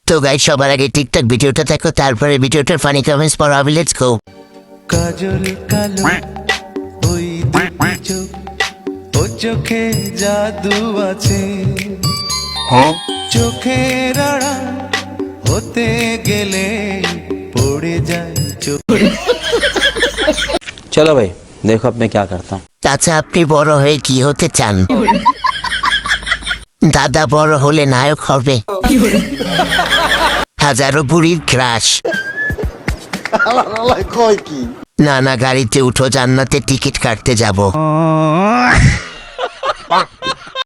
তো গাইস সবার আগে টিকটক ভিডিওটা দেখো, তারপরে ভিডিওটার ফানি কমেন্টস পড়া হবে। Let's go. কাজল কালো ওই দুটি চোখ, ও চোখে জাদু আছে, চোখের আড়াল হতে গেলে পড়ে যায় চোখ। चलो भाई देखो अब मैं क्या करता हूँ। আচ্ছা, আপনি বড় হয়ে কি হতে চান? দাদা বড় হলে নায়ক হবে। হাজারো বুড়ির ক্রাশ। না না, গাড়িতে উঠো, জান্নাতে টিকিট কাটতে যাব।